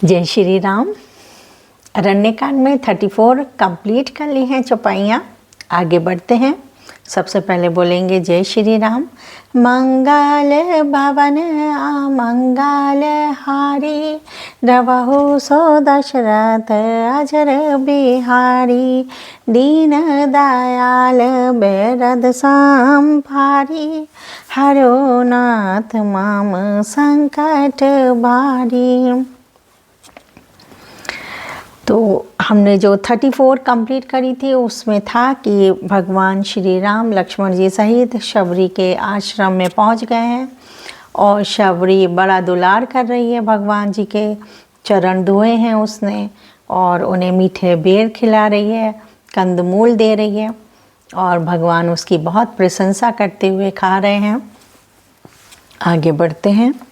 जय श्री राम। अरण्यकांड में 34 कंप्लीट कर ली हैं चौपाइयाँ। आगे बढ़ते हैं। सबसे पहले बोलेंगे जय श्री राम। मंगल भवन अमंगल हारी, रवहु सो दशरथ अजर बिहारी, दीन दयाल बेरद संभारी, हरो नाथ मम संकट भारी। तो हमने जो 34 कंप्लीट करी थी उसमें था कि भगवान श्री राम लक्ष्मण जी सहित शबरी के आश्रम में पहुंच गए हैं और शबरी बड़ा दुलार कर रही है, भगवान जी के चरण धोए हैं उसने और उन्हें मीठे बेर खिला रही है, कंदमूल दे रही है और भगवान उसकी बहुत प्रशंसा करते हुए खा रहे हैं। आगे बढ़ते हैं।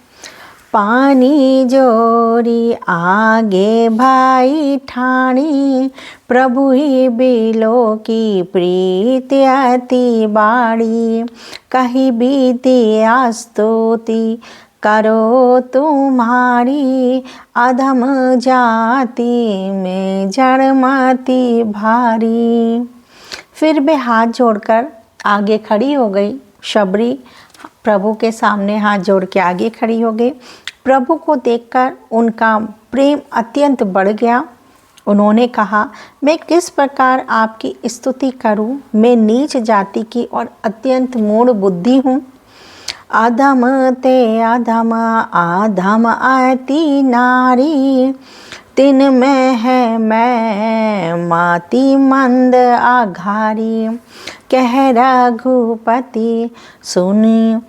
पानी जोरी आगे भाई ठाणी, प्रभु ही बिलो की प्रीति अति बाड़ी, कही बीती आस्तुति करो तुम्हारी, अधम जाति में जड़मति भारी। फिर वे हाथ जोड़कर आगे खड़ी हो गई। शबरी प्रभु के सामने हाथ जोड़ के आगे खड़ी हो गई। प्रभु को देखकर उनका प्रेम अत्यंत बढ़ गया। उन्होंने कहा, मैं किस प्रकार आपकी स्तुति करूं? मैं नीच जाति की और अत्यंत मूढ़ बुद्धि हूँ। अधम ते अधम अधम अति नारी, तिन में है मैं माती मंद आघारी, कह रघुपति सुनी,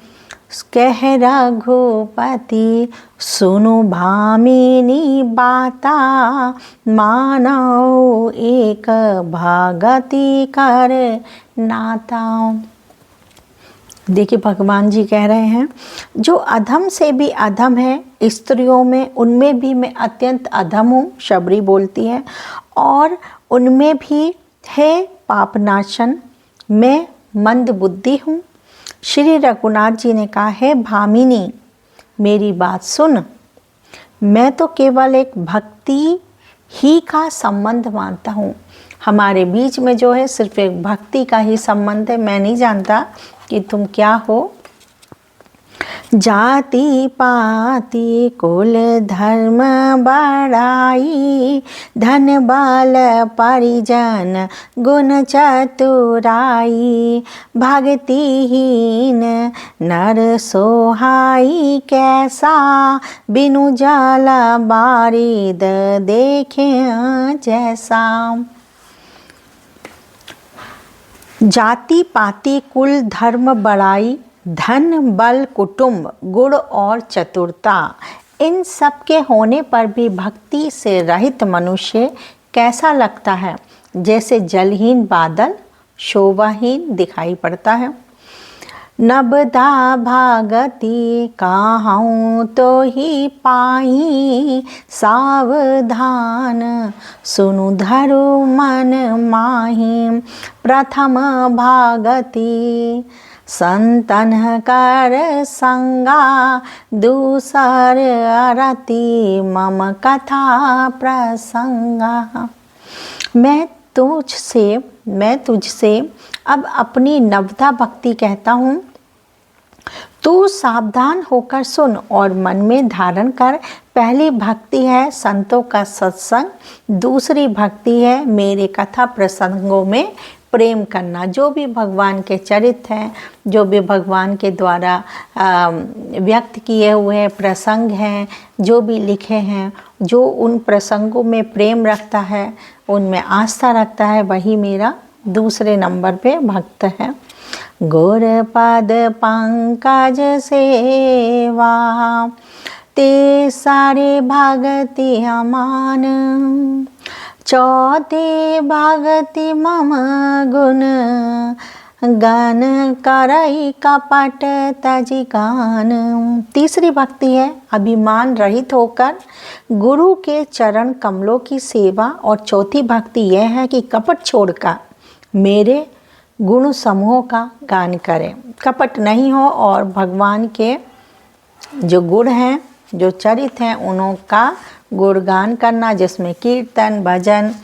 कह रघुपति सुनु भामिनी बाता, मानव एक भागति कर नाता। देखिए भगवान जी कह रहे हैं जो अधम से भी अधम है स्त्रियों में, उनमें भी मैं अत्यंत अधम हूँ, शबरी बोलती है, और उनमें भी है पापनाशन, मैं मंद बुद्धि हूँ। श्री रघुनाथ जी ने कहा है, भामिनी मेरी बात सुन, मैं तो केवल एक भक्ति ही का संबंध मानता हूँ। हमारे बीच में जो है सिर्फ एक भक्ति का ही संबंध है। मैं नहीं जानता कि तुम क्या हो। जाति पाति कुल धर्म बड़ाई, धन बल परिजन गुण चतुराई, भक्तिहीन नर सोहाई कैसा, बिनु जल बारिद देखे जैसा। जाति पाति कुल धर्म बड़ाई, धन बल कुटुंब गुण और चतुरता, इन सब के होने पर भी भक्ति से रहित मनुष्य कैसा लगता है? जैसे जलहीन बादल शोभाहीन दिखाई पड़ता है। नबदा भागति काहूँ तो ही पाई, सावधान सुनु धरु मन माही, प्रथम भागति संतन कर संगा, दूसर अरति मम कथा प्रसंगा। मैं तुझसे अब अपनी नवधा भक्ति कहता हूँ। तू सावधान होकर सुन और मन में धारण कर। पहली भक्ति है संतों का सत्संग, दूसरी भक्ति है मेरे कथा प्रसंगों में प्रेम करना। जो भी भगवान के चरित्र हैं, जो भी भगवान के द्वारा व्यक्त किए हुए प्रसंग हैं, जो भी लिखे हैं, जो उन प्रसंगों में प्रेम रखता है, उनमें आस्था रखता है, वही मेरा दूसरे नंबर पे भक्त है। गुर पद पंकज सेवा, ते सारे भगति अमान, चौथे भगति मम गुण, गन करई कपट तजि गान। तीसरी भक्ति है अभिमान रहित होकर गुरु के चरण कमलों की सेवा, और चौथी भक्ति यह है कि कपट छोड़कर मेरे गुण समूह का गान करें। कपट नहीं हो और भगवान के जो गुण हैं, जो चरित्र हैं, उनका गुणगान करना, जिसमें कीर्तन, भजन,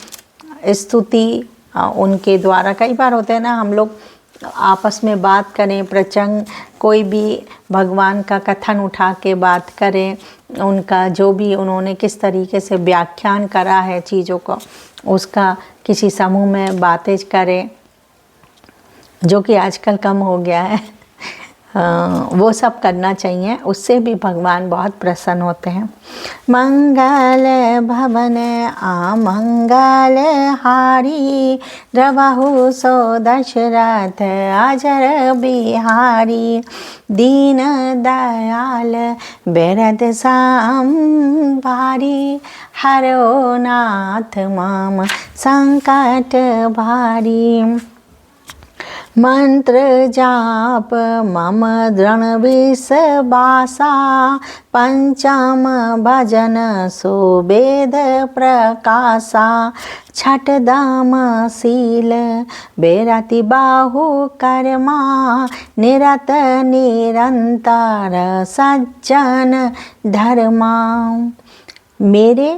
स्तुति उनके द्वारा। कई बार होते हैं ना, हम लोग आपस में बात करें, प्रसंग कोई भी भगवान का कथन उठा के बात करें, उनका जो भी उन्होंने किस तरीके से व्याख्यान करा है चीज़ों को, उसका किसी समूह में बातें करें, जो कि आजकल कम हो गया है। वो सब करना चाहिए, उससे भी भगवान बहुत प्रसन्न होते हैं। मंगल भवन आमंगल हारी, द्रवहु सो दशरथ अजर बिहारी, दीन दयाल बेरद संभारी, हरो नाथ मम संकट भारी। मंत्र जाप मम दृढ़ विश्वासा, पंचम भजन सुवेद प्रकाशा, छठ दाम शील बेरति बाहु कर्मा, निरत निरंतर सज्जन धर्मा। मेरे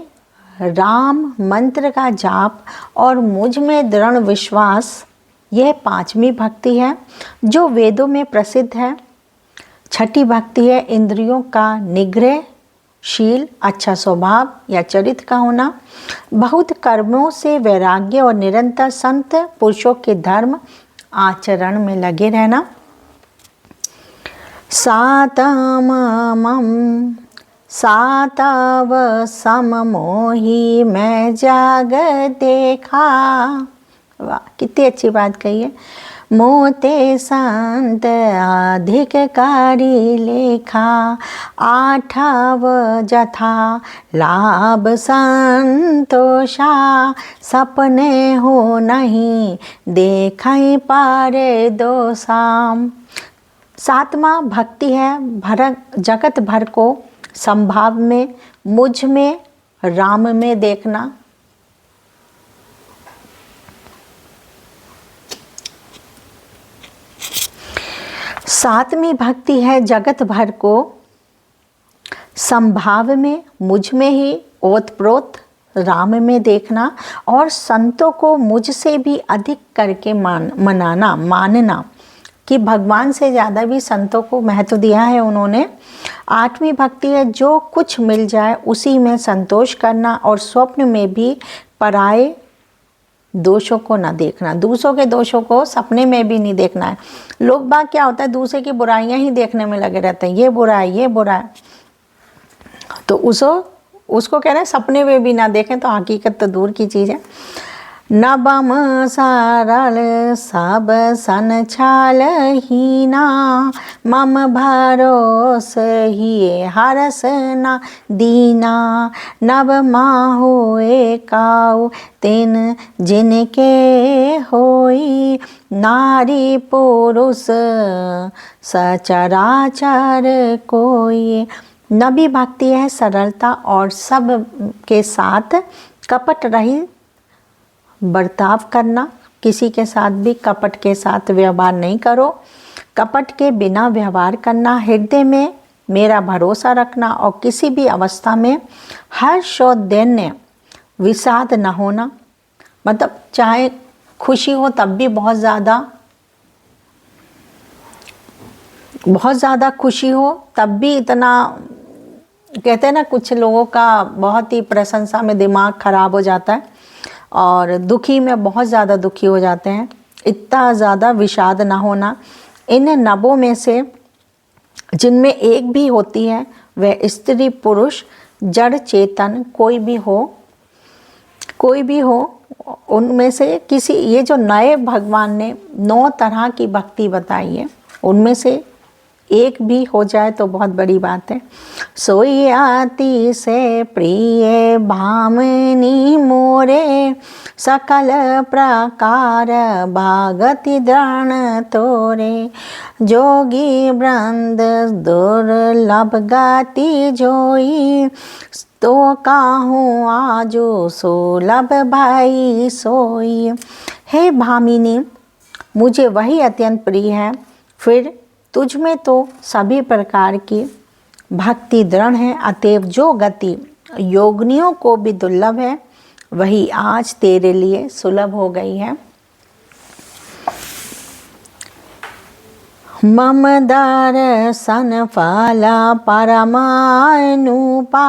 राम मंत्र का जाप और मुझ में दृढ़ विश्वास, यह पांचवी भक्ति है जो वेदों में प्रसिद्ध है। छठी भक्ति है इंद्रियों का निग्रह, शील, अच्छा स्वभाव या चरित्र का होना, बहुत कर्मों से वैराग्य और निरंतर संत पुरुषों के धर्म आचरण में लगे रहना। सातव सम मोही मैं जाग देखा। वाह, कितनी अच्छी बात कही है। मोते संत अधिककारी लेखा, आठव जथा लाभ संतोषा, सपने हो नहीं देखाई पारे दोषा। सातवां भक्ति है जगत भर को संभाव में, मुझ में, राम में देखना। सातवीं भक्ति है जगत भर को संभाव में, मुझ में ही ओतप्रोत राम में देखना, और संतों को मुझसे भी अधिक करके मानना कि भगवान से ज़्यादा भी संतों को महत्व दिया है उन्होंने। आठवीं भक्ति है जो कुछ मिल जाए उसी में संतोष करना, और स्वप्न में भी पराए दोषों को ना देखना। दूसरों के दोषों को सपने में भी नहीं देखना है। लोग बाग क्या होता है, दूसरे की बुराइयां ही देखने में लगे रहते हैं, ये बुरा है, ये बुरा है, तो उसको कह रहे हैं सपने में भी ना देखें, तो हकीकत तो दूर की चीज़ है। नबम सरल सब सन छाल हीना, मम भरोस ही हरस न दीना, नव माहो एकाउ तिन जिनके होई, नारी पुरुष सचराचर कोई। नबी भक्ति है सरलता और सब के साथ कपट रहित बर्ताव करना। किसी के साथ भी कपट के साथ व्यवहार नहीं करो, कपट के बिना व्यवहार करना। हृदय में मेरा भरोसा रखना और किसी भी अवस्था में हर्ष और दैन्य विषाद न होना। मतलब चाहे खुशी हो तब भी बहुत ज़्यादा खुशी हो तब भी इतना, कहते हैं ना कुछ लोगों का बहुत ही प्रशंसा में दिमाग खराब हो जाता है और दुखी में बहुत ज़्यादा दुखी हो जाते हैं। इतना ज़्यादा विषाद ना होना। इन नबों में से जिनमें एक भी होती है वह स्त्री पुरुष जड़ चेतन कोई भी हो उनमें से किसी, ये जो नए भगवान ने 9 तरह की भक्ति बताई है उनमें से एक भी हो जाए तो बहुत बड़ी बात है। सोई आती से प्रिय भामिनी मोरे, सकल प्रकार भागति दृण तोरे, जोगी वृंद दुर्लभ गति जोई, तो काहूँ आजो सुलभ भाई सोई। हे भामिनी, मुझे वही अत्यंत प्रिय है, फिर तुझ में तो सभी प्रकार की भक्ति दृढ़ है, अतएव जो गति योगिनियों को भी दुर्लभ है, वही आज तेरे लिए सुलभ हो गई है। मम दर्शन फला परमानुपा,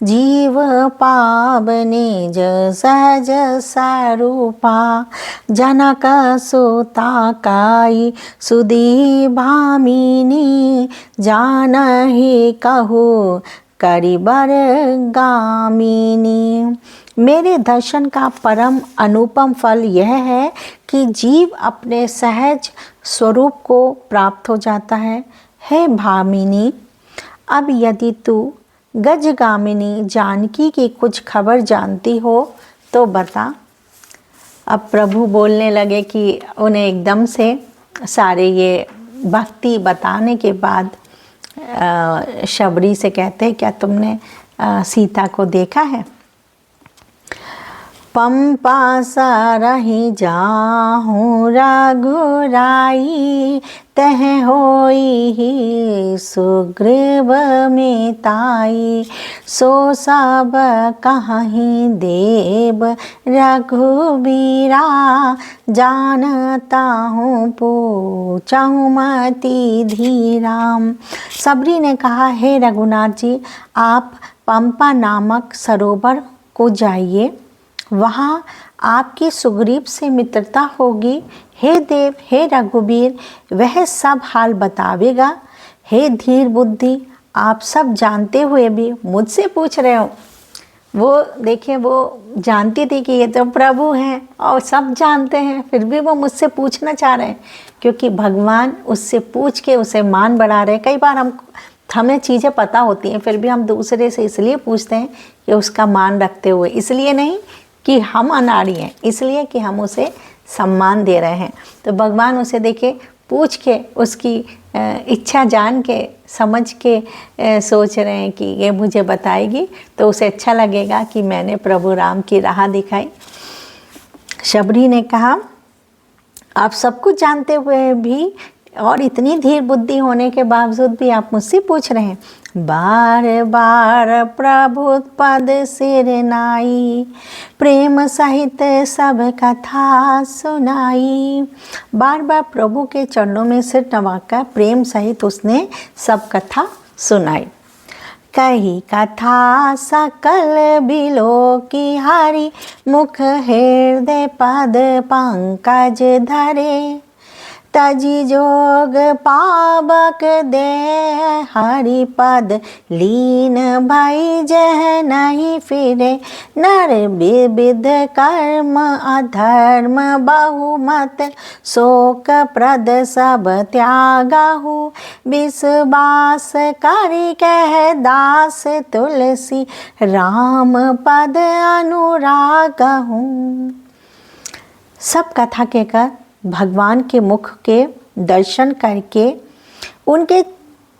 जीव पावने सहज स्वरूपा। जनक सुता काई सुधी भामिनी, जानहि कहु करिबर गामिनी। मेरे दर्शन का परम अनुपम फल यह है कि जीव अपने सहज स्वरूप को प्राप्त हो जाता है। हे भामिनी, अब यदि तू गजगामिनी जानकी की कुछ खबर जानती हो तो बता। अब प्रभु बोलने लगे कि उन्हें एकदम से सारे ये भक्ति बताने के बाद शबरी से कहते हैं, क्या तुमने सीता को देखा है? पंपा सरहि जाहूँ रघुराई, तह होई सुग्रीव में ताई। सो सब कहीं देव रघुबीरा, जानता हूँ पूछहूँ मति धीराम। सबरी ने कहा, हे रघुनाथ जी, आप पंपा नामक सरोवर को जाइए, वहाँ आपकी सुग्रीव से मित्रता होगी। हे देव, हे रघुबीर, वह सब हाल बतावेगा। हे धीर बुद्धि, आप सब जानते हुए भी मुझसे पूछ रहे हो। वो देखिए, वो जानती थी कि ये तो प्रभु हैं और सब जानते हैं, फिर भी वो मुझसे पूछना चाह रहे हैं, क्योंकि भगवान उससे पूछ के उसे मान बढ़ा रहे हैं। कई बार हमें चीज़ें पता होती हैं, फिर भी हम दूसरे से इसलिए पूछते हैं कि उसका मान रखते हुए, इसलिए नहीं कि हम अनाड़ी हैं, इसलिए कि हम उसे सम्मान दे रहे हैं। तो भगवान उसे देखे पूछ के, उसकी इच्छा जान के, समझ के सोच रहे हैं कि ये मुझे बताएगी तो उसे अच्छा लगेगा कि मैंने प्रभु राम की राह दिखाई। शबरी ने कहा, आप सब कुछ जानते हुए भी और इतनी धीर बुद्धि होने के बावजूद भी आप मुझसे पूछ रहे हैं। बार बार प्रभु पद सिर नाई, प्रेम सहित सब कथा सुनाई। बार बार प्रभु के चरणों में सिर नवाकर प्रेम सहित उसने सब कथा सुनाई। कही कथा सकल बिलो की हारी, मुख हृदय पद पंकज धरे। तजी जोग पावक दे हरि पद, लीन भई जह नहीं फिरे। नर विविध कर्म अधर्म बहुमत, शोक प्रद सब त्यागहु। विश्वास करि कह दास तुलसी, राम पद अनुरागहु। सब कथा कहकर भगवान के मुख के दर्शन करके उनके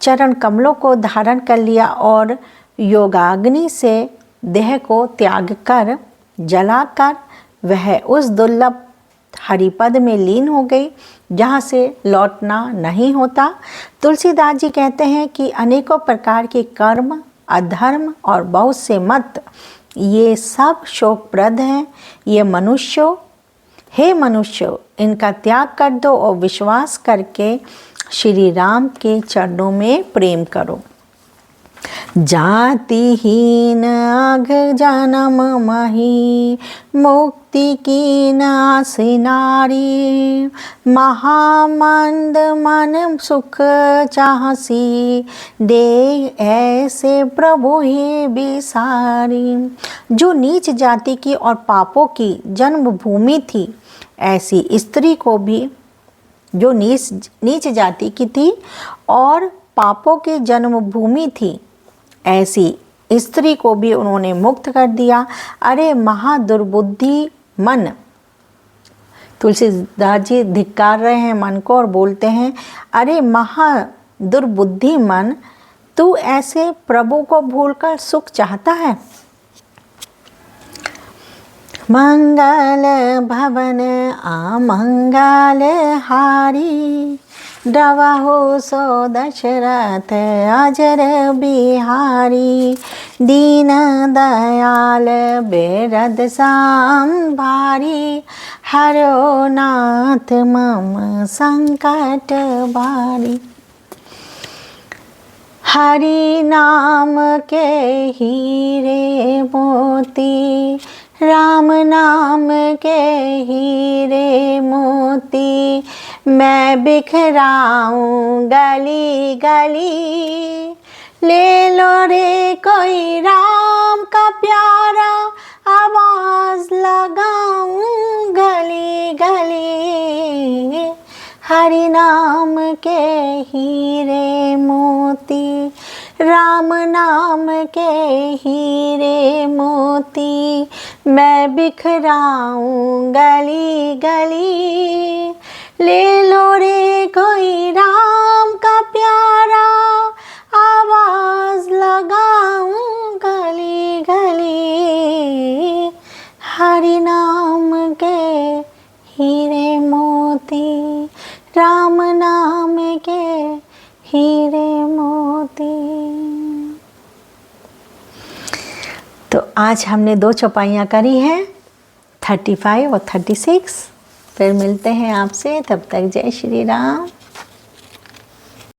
चरण कमलों को धारण कर लिया और योगाग्नि से देह को त्याग कर जलाकर वह उस दुर्लभ हरिपद में लीन हो गई, जहाँ से लौटना नहीं होता। तुलसीदास जी कहते हैं कि अनेकों प्रकार के कर्म, अधर्म और बहुत से मत, ये सब शोकप्रद हैं। ये मनुष्यों, हे मनुष्यों, इनका त्याग कर दो और विश्वास करके श्री राम के चरणों में प्रेम करो। जातिहीन अघ जन्म मही, मुक्ति की नासी नारी। महामंद मन सुख चाहसी, दे ऐसे प्रभु ही बिसारी। जो नीच जाति की और पापों की जन्मभूमि थी, ऐसी स्त्री को भी, जो नीच जाति की थी और पापों की जन्मभूमि थी, ऐसी स्त्री को भी उन्होंने मुक्त कर दिया। अरे महादुर्बुद्धि मन, तुलसीदास जी धिक्कार रहे हैं मन को और बोलते हैं, अरे महादुर्बुद्धि मन, तू ऐसे प्रभु को भूलकर सुख चाहता है। मंगल भवन आमंगल हारी, रवहु सो दशरथ अजर बिहारी, दीन दयाल बेरद संभारी, हरो नाथ मम संकट बारी। हरि नाम के हीरे मोती, राम नाम के हीरे मोती, मैं बिखराऊं गली गली। ले लो रे कोई राम का प्यारा, आवाज लगाऊं गली गली। हरि नाम के हीरे मोती, राम नाम के हीरे मोती, मैं बिखराऊं गली गली। ले लो रे कोई राम का प्यारा, आवाज लगाऊं गली गली। हरि नाम के हीरे मोती, राम नाम के हीरे मोती। तो आज हमने 2 चौपाइयाँ करी हैं, 35 और 36। फिर मिलते हैं आपसे, तब तक जय श्री राम।